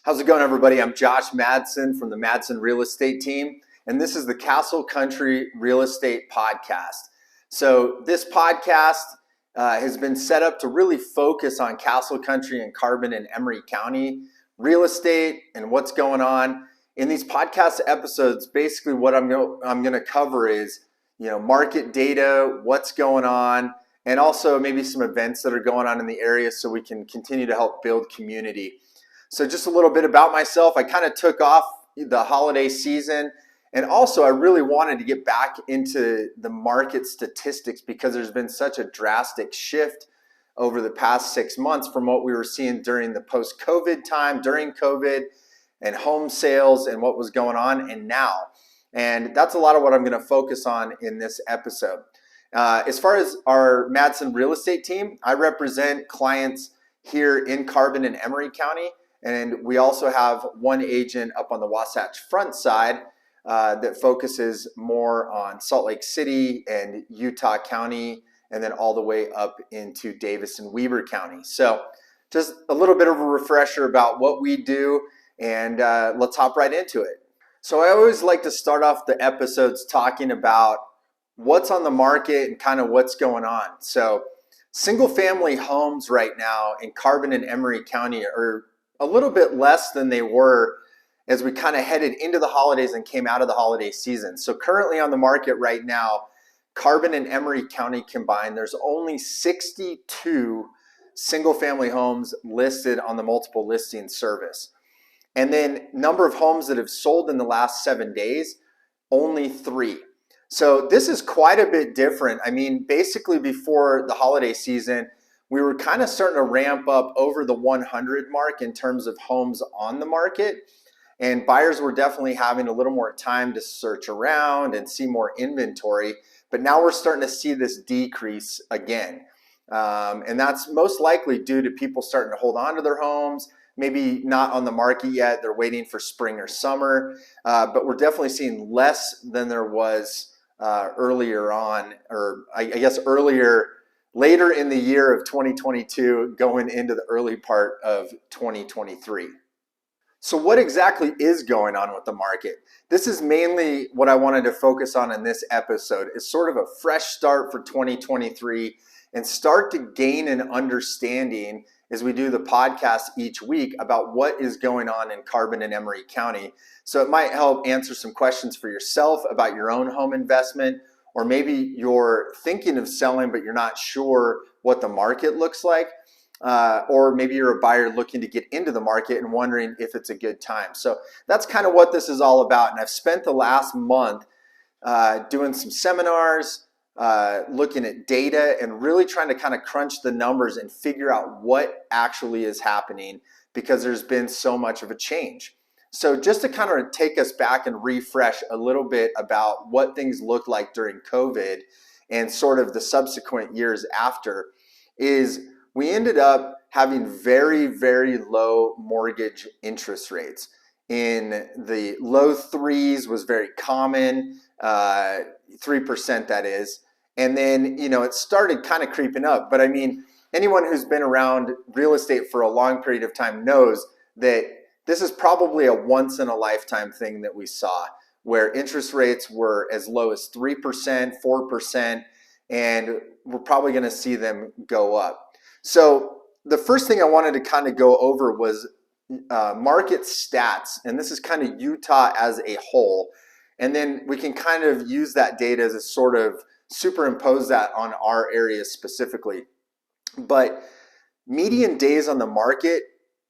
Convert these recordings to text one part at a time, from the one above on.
How's it going, everybody? I'm Josh Madsen from the Madsen Real Estate team, and this is the Castle Country Real Estate Podcast. So this podcast has been set up to really focus on Castle Country and Carbon and Emery County real estate and what's going on. In these podcast episodes, basically what I'm going to cover is, market data, what's going on, and also maybe some events that are going on in the area so we can continue to help build community. So just a little bit about myself. I kind of took off the holiday season, and also I really wanted to get back into the market statistics because there's been such a drastic shift over the past 6 months from what we were seeing during the post-COVID time, during COVID, and home sales and what was going on and now. And that's a lot of what I'm going to focus on in this episode. As far as our Madsen real estate team, I represent clients here in Carbon and Emery County. And we also have one agent up on the Wasatch Front side that focuses more on Salt Lake City and Utah County, and then all the way up into Davis and Weber County. So just a little bit of a refresher about what we do, and let's hop right into it. So I always like to start off the episodes talking about what's on the market and kind of what's going on. So single family homes right now in Carbon and Emery County are a little bit less than they were as we kind of headed into the holidays and came out of the holiday season. So currently on the market right now, Carbon and Emery County combined, there's only 62 single family homes listed on the multiple listing service. And then number of homes that have sold in the last 7 days, only 3. So this is quite a bit different. I mean, basically before the holiday season, we were kind of starting to ramp up over the 100 mark in terms of homes on the market. And buyers were definitely having a little more time to search around and see more inventory. But now we're starting to see this decrease again. And that's most likely due to people starting to hold on to their homes, maybe not on the market yet. They're waiting for spring or summer. But we're definitely seeing less than there was earlier on, or I guess later in the year of 2022 going into the early part of 2023. So what exactly is going on with the market? This is mainly what I wanted to focus on in this episode, is sort of a fresh start for 2023 and start to gain an understanding as we do the podcast each week about what is going on in Carbon and Emery County. So it might help answer some questions for yourself about your own home investment, or maybe you're thinking of selling, but you're not sure what the market looks like. Or maybe you're a buyer looking to get into the market and wondering if it's a good time. So that's kind of what this is all about. And I've spent the last month doing some seminars, looking at data, and really trying to kind of crunch the numbers and figure out what actually is happening, because there's been so much of a change. So just to kind of take us back and refresh a little bit about what things looked like during COVID and sort of the subsequent years after, is we ended up having very, very low mortgage interest rates. In the low threes was very common, 3% that is. And then, it started kind of creeping up. But I mean, anyone who's been around real estate for a long period of time knows that this is probably a once in a lifetime thing that we saw, where interest rates were as low as 3%, 4%, and we're probably going to see them go up. So the first thing I wanted to kind of go over was market stats, and this is kind of Utah as a whole. And then we can kind of use that data as a sort of superimpose that on our area specifically. But median days on the market,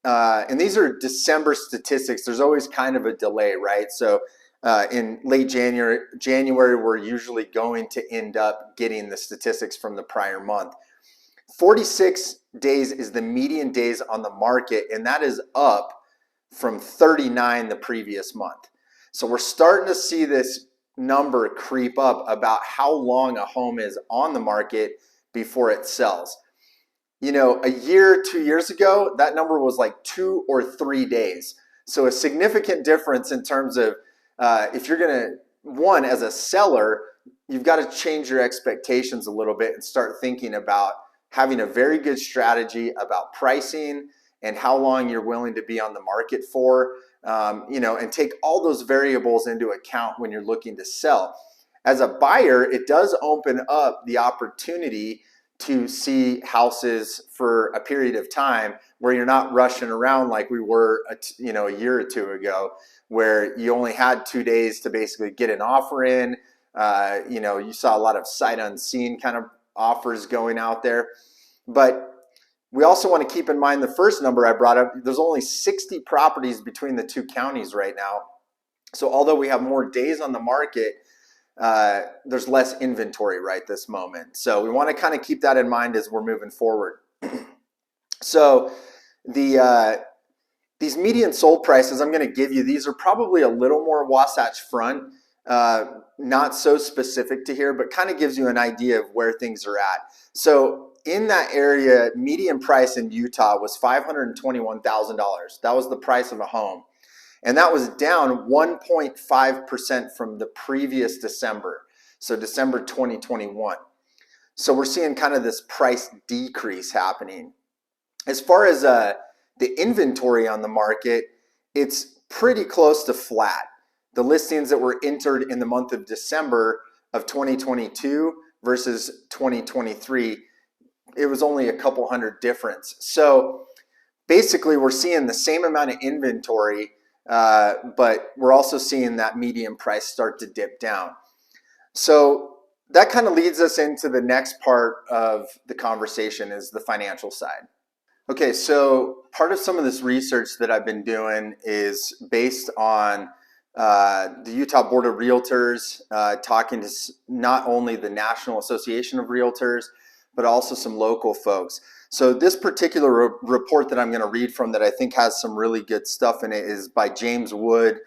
and these are December statistics. There's always kind of a delay, right? So in late January, we're usually going to end up getting the statistics from the prior month. 46 days is the median days on the market, and that is up from 39 the previous month. So we're starting to see this number creep up about how long a home is on the market before it sells. A year, 2 years ago, that number was like 2 or 3 days. So a significant difference in terms of if you're going to, one, as a seller, you've got to change your expectations a little bit and start thinking about having a very good strategy about pricing and how long you're willing to be on the market for, and take all those variables into account when you're looking to sell. As a buyer, it does open up the opportunity to see houses for a period of time where you're not rushing around like we were a year or two ago, where you only had 2 days to basically get an offer in. You saw a lot of sight unseen kind of offers going out there. But we also want to keep in mind the first number I brought up. There's only 60 properties between the two counties right now. So although we have more days on the market, there's less inventory right this moment. So we want to kind of keep that in mind as we're moving forward. So these median sold prices I'm going to give you, these are probably a little more Wasatch Front, not so specific to here, but kind of gives you an idea of where things are at. So in that area, median price in Utah was $521,000. That was the price of a home. And that was down 1.5% from the previous December, so December 2021. So we're seeing kind of this price decrease happening. As far as the inventory on the market, it's pretty close to flat. The listings that were entered in the month of December of 2022 versus 2023, it was only a couple hundred difference. So basically we're seeing the same amount of inventory, but we're also seeing that median price start to dip down. So that kind of leads us into the next part of the conversation, is the financial side. Okay, so part of some of this research that I've been doing is based on the Utah Board of Realtors, talking to not only the National Association of Realtors, but also some local folks. So this particular report that I'm going to read from, that I think has some really good stuff in it, is by James Wood.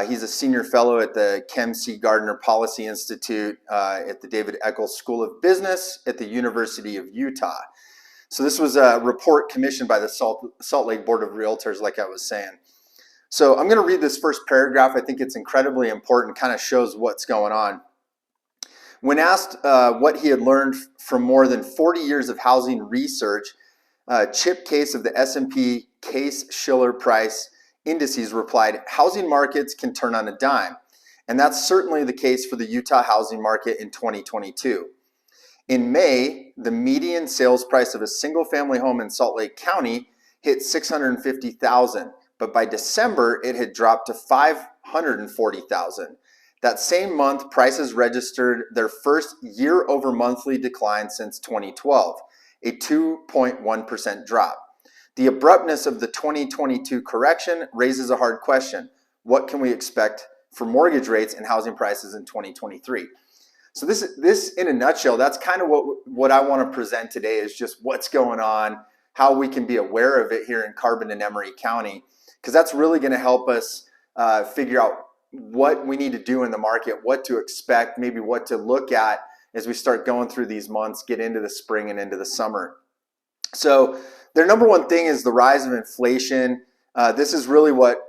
He's a senior fellow at the Kem C. Gardner Policy Institute at the David Eccles School of Business at the University of Utah. So this was a report commissioned by the Salt Lake Board of Realtors, like I was saying. So I'm going to read this first paragraph. I think it's incredibly important, kind of shows what's going on. When asked what he had learned from more than 40 years of housing research, Chip Case of the S&P Case-Shiller Price Indices replied, "Housing markets can turn on a dime." And that's certainly the case for the Utah housing market in 2022. In May, the median sales price of a single-family home in Salt Lake County hit $650,000, but by December, it had dropped to $540,000. That same month, prices registered their first year-over-monthly decline since 2012, a 2.1% drop. The abruptness of the 2022 correction raises a hard question. What can we expect for mortgage rates and housing prices in 2023? So this in a nutshell, that's kind of what I want to present today, is just what's going on, how we can be aware of it here in Carbon and Emery County, because that's really going to help us figure out what we need to do in the market, what to expect, maybe what to look at as we start going through these months, get into the spring and into the summer. So their number one thing is the rise of inflation. This is really what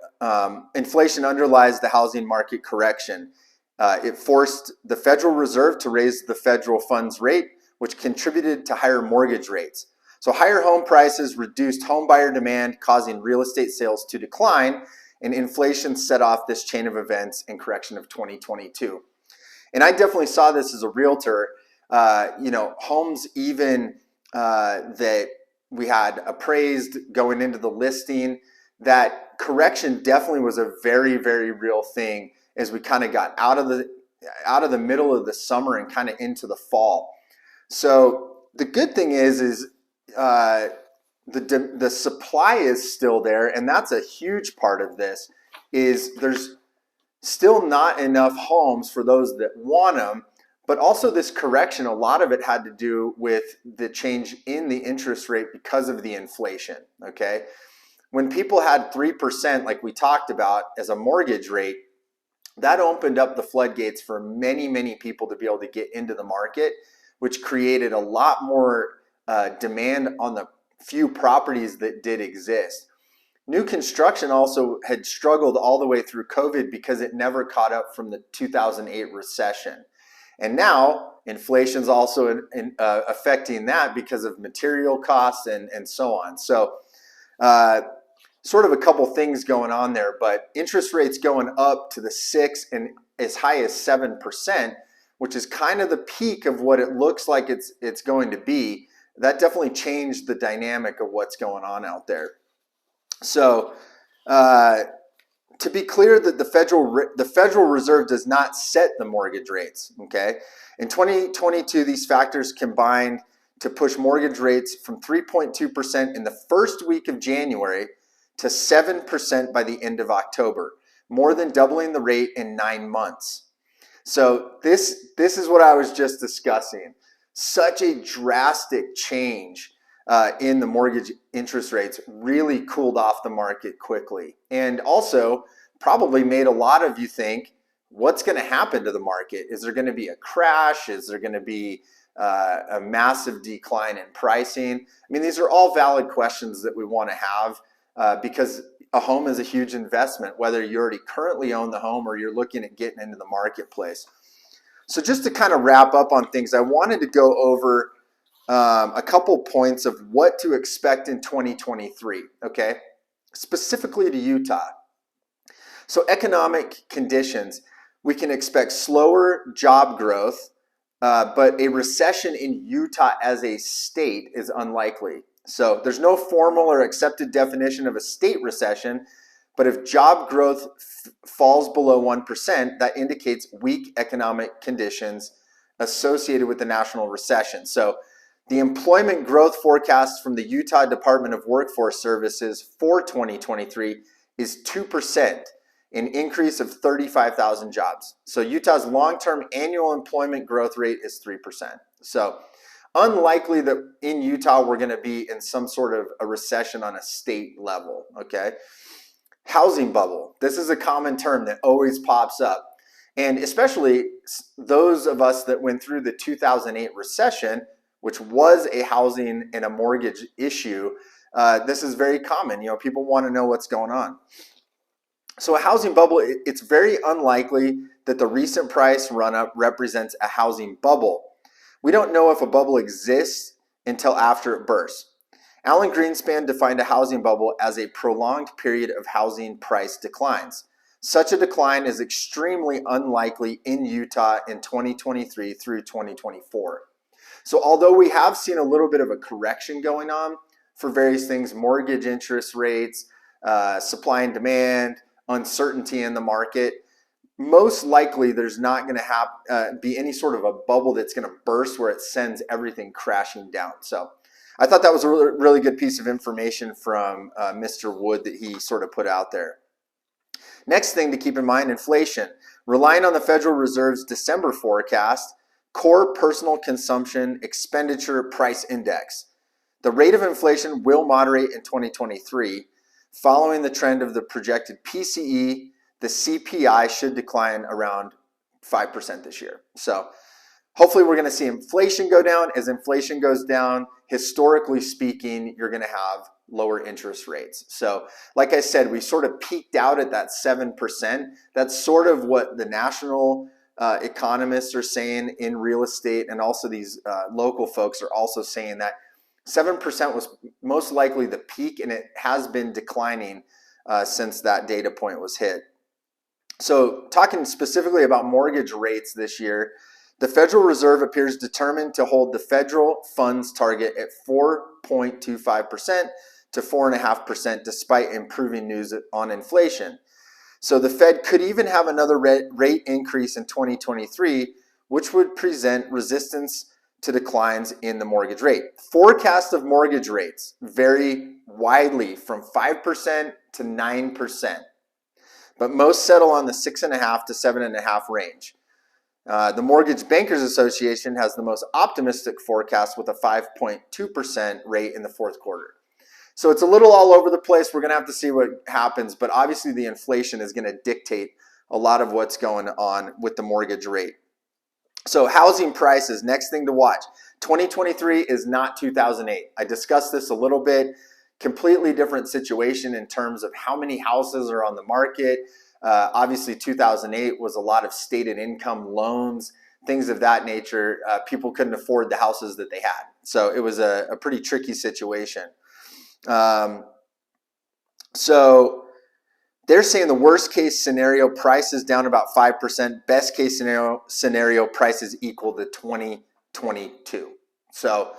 inflation underlies the housing market correction. It forced the Federal Reserve to raise the federal funds rate, which contributed to higher mortgage rates. So higher home prices reduced home buyer demand, causing real estate sales to decline, and inflation set off this chain of events and correction of 2022. And I definitely saw this as a realtor. Homes even that we had appraised going into the listing, that correction definitely was a very, very real thing as we kind of got out of the middle of the summer and kind of into the fall. So the good thing is the supply is still there, and that's a huge part of this. Is there's still not enough homes for those that want them, but also this correction, a lot of it had to do with the change in the interest rate because of the inflation. Okay, when people had 3%, like we talked about, as a mortgage rate, that opened up the floodgates for many, many people to be able to get into the market, which created a lot more demand on the few properties that did exist. New construction also had struggled all the way through COVID because it never caught up from the 2008 recession. And now inflation's also affecting that because of material costs and so on. So Sort of a couple things going on there, but interest rates going up to the 6 and as high as 7%, which is kind of the peak of what it looks like it's going to be. That definitely changed the dynamic of what's going on out there. So to be clear, that the Federal Reserve does not set the mortgage rates. Okay, in 2022, these factors combined to push mortgage rates from 3.2% in the first week of January to 7% by the end of October, more than doubling the rate in 9 months. So this is what I was just discussing. Such a drastic change in the mortgage interest rates really cooled off the market quickly, and also probably made a lot of you think, what's going to happen to the market? Is there going to be a crash? Is there going to be a massive decline in pricing? I mean, these are all valid questions that we want to have. Because a home is a huge investment, whether you already currently own the home or you're looking at getting into the marketplace. So just to kind of wrap up on things, I wanted to go over a couple points of what to expect in 2023, okay? Specifically to Utah. So economic conditions, we can expect slower job growth, but a recession in Utah as a state is unlikely. So there's no formal or accepted definition of a state recession, but if job growth falls below 1%, that indicates weak economic conditions associated with the national recession. So the employment growth forecast from the Utah Department of Workforce Services for 2023 is 2%, an increase of 35,000 jobs. So Utah's long-term annual employment growth rate is 3%. So unlikely that in Utah we're going to be in some sort of a recession on a state level, okay? Housing bubble. This is a common term that always pops up. And especially those of us that went through the 2008 recession, which was a housing and a mortgage issue, this is very common. You know, people want to know what's going on. So a housing bubble, it's very unlikely that the recent price run-up represents a housing bubble. We don't know if a bubble exists until after it bursts. Alan Greenspan defined a housing bubble as a prolonged period of housing price declines. Such a decline is extremely unlikely in Utah in 2023 through 2024. So although we have seen a little bit of a correction going on for various things, mortgage interest rates, supply and demand, uncertainty in the market, most likely there's not going to be any sort of a bubble that's going to burst where it sends everything crashing down. So I thought that was a really good piece of information from Mr. Wood that he sort of put out there. Next thing to keep in mind, inflation. Relying on the Federal Reserve's December forecast, core personal consumption expenditure price index. The rate of inflation will moderate in 2023, following the trend of the projected PCE. The CPI should decline around 5% this year. So hopefully we're going to see inflation go down. As inflation goes down, historically speaking, you're going to have lower interest rates. So like I said, we sort of peaked out at that 7%. That's sort of what the national economists are saying in real estate, and also these local folks are also saying that 7% was most likely the peak, and it has been declining since that data point was hit. So talking specifically about mortgage rates this year, the Federal Reserve appears determined to hold the federal funds target at 4.25% to 4.5% despite improving news on inflation. So the Fed could even have another rate increase in 2023, which would present resistance to declines in the mortgage rate. Forecasts of mortgage rates vary widely from 5% to 9%. But most settle on the 6.5 to 7.5 range. The Mortgage Bankers Association has the most optimistic forecast with a 5.2% rate in the fourth quarter. So it's a little all over the place. We're going to have to see what happens, but obviously the inflation is going to dictate a lot of what's going on with the mortgage rate. So housing prices, next thing to watch. 2023 is not 2008. I discussed this a little bit. Completely different situation in terms of how many houses are on the market. Obviously 2008 was a lot of stated income loans, things of that nature. People couldn't afford the houses that they had. So it was a pretty tricky situation. So they're saying the worst case scenario price is down about 5%. Best case scenario price is equal to 2022. So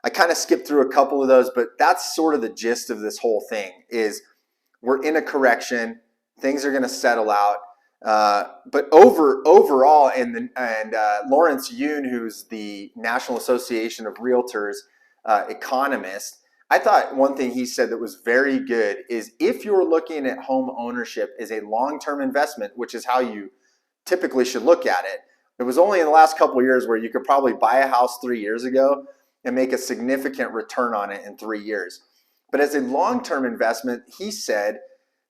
I kind of skipped through a couple of those, but that's sort of the gist of this whole thing is we're in a correction. Things are going to settle out. But overall, and Lawrence Yun, who's the National Association of Realtors economist, I thought one thing he said that was very good is if you're looking at home ownership as a long-term investment, which is how you typically should look at it. It was only in the last couple of years where you could probably buy a house 3 years ago and make a significant return on it in 3 years. But as a long-term investment, he said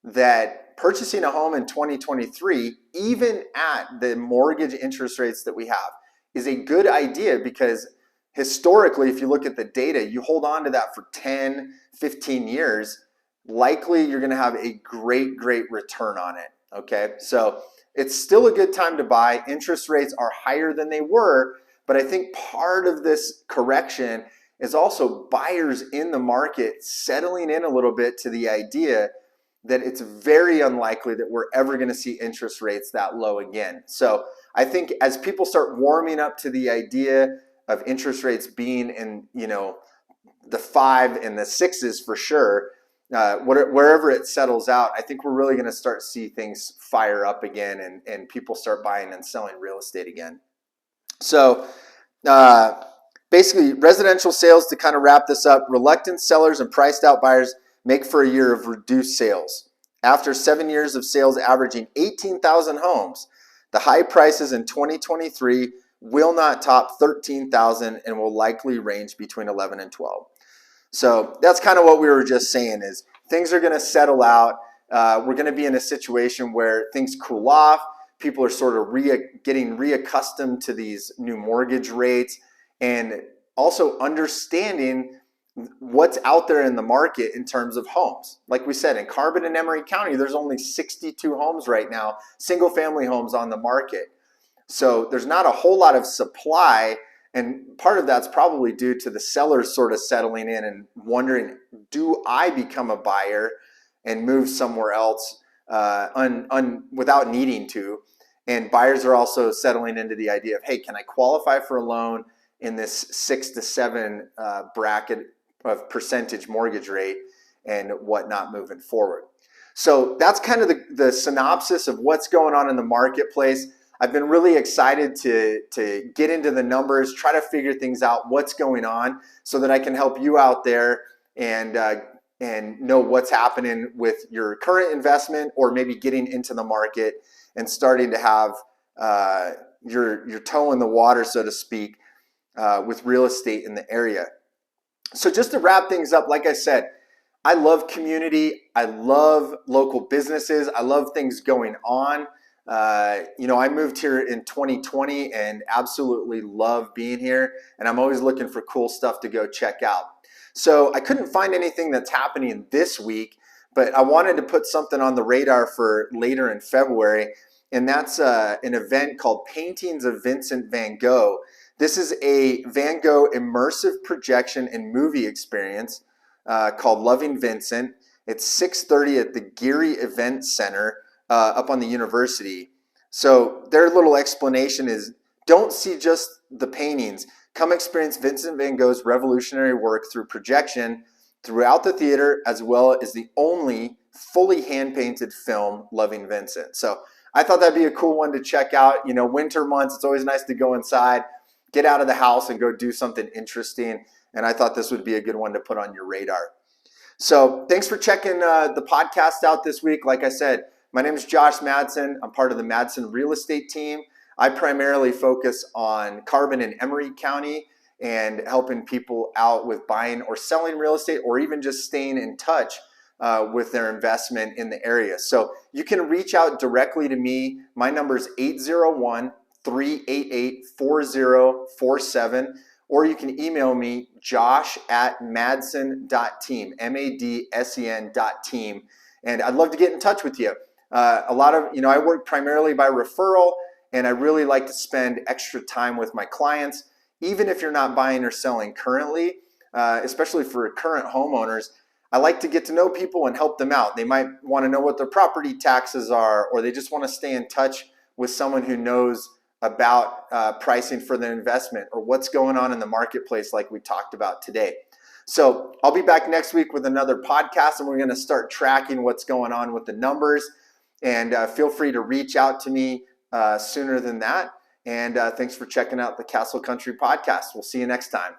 that purchasing a home in 2023, even at the mortgage interest rates that we have, is a good idea because historically, if you look at the data, you hold on to that for 10, 15 years, likely you're going to have a great return on it. Okay, so it's still a good time to buy. Interest rates are higher than they were, but I think part of this correction is also buyers in the market settling in a little bit to the idea that it's very unlikely that we're ever going to see interest rates that low again. So I think as people start warming up to the idea of interest rates being in, the 5 and the 6s for sure, wherever it settles out, I think we're really going to start to see things fire up again and people start buying and selling real estate again. So basically, residential sales, to kind of wrap this up, reluctant sellers and priced out buyers make for a year of reduced sales. After 7 years of sales averaging 18,000 homes, the high prices in 2023 will not top 13,000 and will likely range between 11 and 12. So that's kind of what we were just saying is things are going to settle out. We're going to be in a situation where things cool off. People are sort of getting reaccustomed to these new mortgage rates and also understanding what's out there in the market in terms of homes. Like we said, in Carbon and Emery County, there's only 62 homes right now, single family homes on the market. So there's not a whole lot of supply, and part of that's probably due to the sellers sort of settling in and wondering, do I become a buyer and move somewhere else without needing to? And buyers are also settling into the idea of, hey, can I qualify for a loan in this 6 to 7 bracket of percentage mortgage rate and whatnot moving forward? So that's kind of the synopsis of what's going on in the marketplace. I've been really excited to get into the numbers, try to figure things out, what's going on, so that I can help you out there and know what's happening with your current investment or maybe getting into the market and starting to have your toe in the water, so to speak, with real estate in the area. So just to wrap things up, like I said, I love community. I love local businesses. I love things going on. I moved here in 2020 and absolutely love being here. And I'm always looking for cool stuff to go check out. So I couldn't find anything that's happening this week, but I wanted to put something on the radar for later in February. And that's an event called Paintings of Vincent van Gogh. This is a Van Gogh immersive projection and movie experience called Loving Vincent. It's 6:30 at the Geary Event Center up on the university. So their little explanation is, don't see just the paintings. Come experience Vincent van Gogh's revolutionary work through projection throughout the theater, as well as the only fully hand-painted film, Loving Vincent. So I thought that'd be a cool one to check out. Winter months, it's always nice to go inside, get out of the house and go do something interesting. And I thought this would be a good one to put on your radar. So thanks for checking the podcast out this week. Like I said, my name is Josh Madsen. I'm part of the Madsen Real Estate team. I primarily focus on Carbon and Emery County and helping people out with buying or selling real estate, or even just staying in touch with their investment in the area. So you can reach out directly to me. My number is 801-388-4047, or you can email me, josh@madsen.team, MADSEN.team. And I'd love to get in touch with you. I work primarily by referral, and I really like to spend extra time with my clients, even if you're not buying or selling currently, especially for current homeowners. I like to get to know people and help them out. They might want to know what their property taxes are, or they just want to stay in touch with someone who knows about pricing for their investment or what's going on in the marketplace like we talked about today. So I'll be back next week with another podcast, and we're going to start tracking what's going on with the numbers. And feel free to reach out to me sooner than that. And thanks for checking out the Castle Country podcast. We'll see you next time.